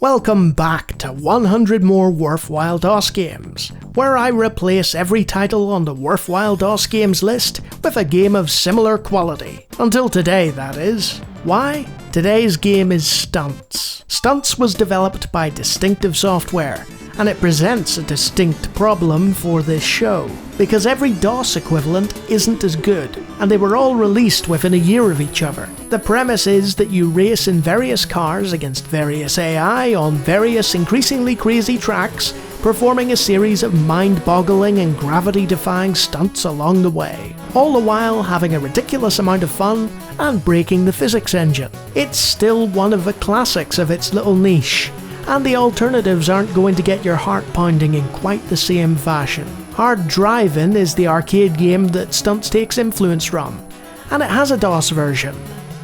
Welcome back to 100 more Worthwhile DOS games, where I replace every title on the Worthwhile DOS games list with a game of similar quality. Until today, that is. Why? Today's game is Stunts. Stunts was developed by Distinctive Software, and it presents a distinct problem for this show, because every DOS equivalent isn't as good, and they were all released within a year of each other. The premise is that you race in various cars against various AI on various increasingly crazy tracks, performing a series of mind-boggling and gravity-defying stunts along the way, all the while having a ridiculous amount of fun and breaking the physics engine. It's still one of the classics of its little niche, and the alternatives aren't going to get your heart pounding in quite the same fashion. Hard Drivin' is the arcade game that Stunts takes influence from, and it has a DOS version,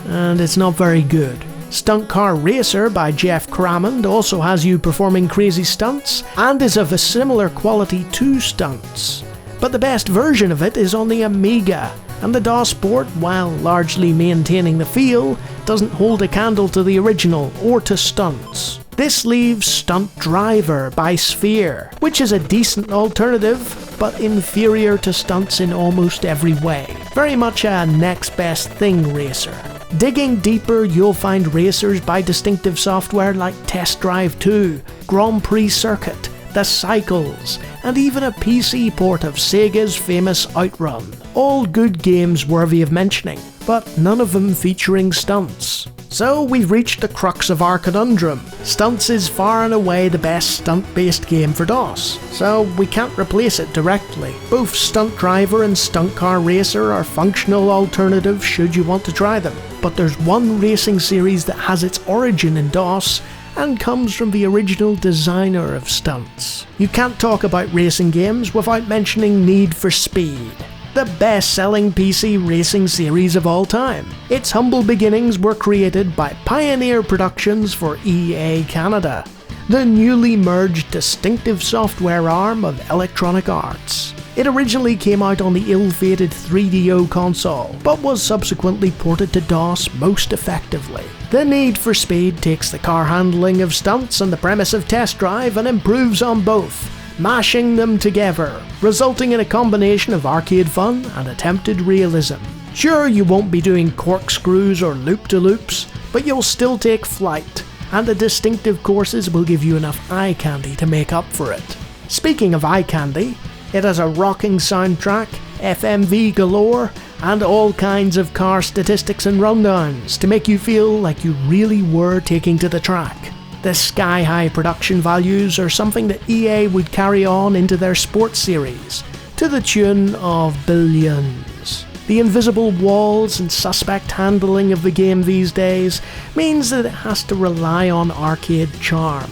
and it's not very good. Stunt Car Racer by Jeff Crammond also has you performing crazy stunts, and is of a similar quality to Stunts. But the best version of it is on the Amiga, and the DOS port, while largely maintaining the feel, doesn't hold a candle to the original or to Stunts. This leaves Stunt Driver by Sphere, which is a decent alternative, but inferior to Stunts in almost every way. Very much a next best thing racer. Digging deeper, you'll find racers by Distinctive Software like Test Drive 2, Grand Prix Circuit, The Cycles, and even a PC port of Sega's famous Outrun. All good games worthy of mentioning, but none of them featuring Stunts. So we've reached the crux of our conundrum. Stunts is far and away the best stunt-based game for DOS, so we can't replace it directly. Both Stunt Driver and Stunt Car Racer are functional alternatives should you want to try them, but there's one racing series that has its origin in DOS and comes from the original designer of Stunts. You can't talk about racing games without mentioning Need for Speed, the best-selling PC racing series of all time. Its humble beginnings were created by Pioneer Productions for EA Canada, the newly merged Distinctive Software arm of Electronic Arts. It originally came out on the ill-fated 3DO console, but was subsequently ported to DOS most effectively. The Need for Speed takes the car handling of Stunts and the premise of Test Drive and improves on both, mashing them together, resulting in a combination of arcade fun and attempted realism. Sure, you won't be doing corkscrews or loop-de-loops, but you'll still take flight, and the distinctive courses will give you enough eye candy to make up for it. Speaking of eye candy, it has a rocking soundtrack, FMV galore, and all kinds of car statistics and rundowns to make you feel like you really were taking to the track. The sky-high production values are something that EA would carry on into their sports series, to the tune of billions. The invisible walls and suspect handling of the game these days means that it has to rely on arcade charm.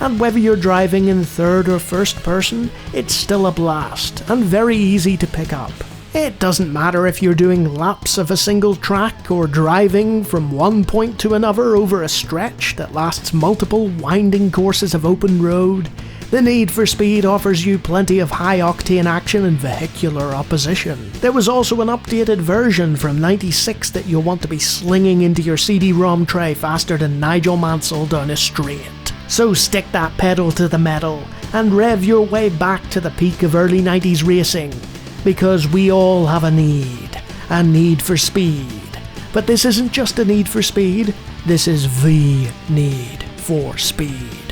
And whether you're driving in third or first person, it's still a blast, and very easy to pick up. It doesn't matter if you're doing laps of a single track or driving from one point to another over a stretch that lasts multiple winding courses of open road. The Need for Speed offers you plenty of high-octane action and vehicular opposition. There was also an updated version from '96 that you'll want to be slinging into your CD-ROM tray faster than Nigel Mansell down a straight. So stick that pedal to the metal and rev your way back to the peak of early 90s racing. Because we all have a need for speed. But this isn't just a need for speed, this is the need for speed.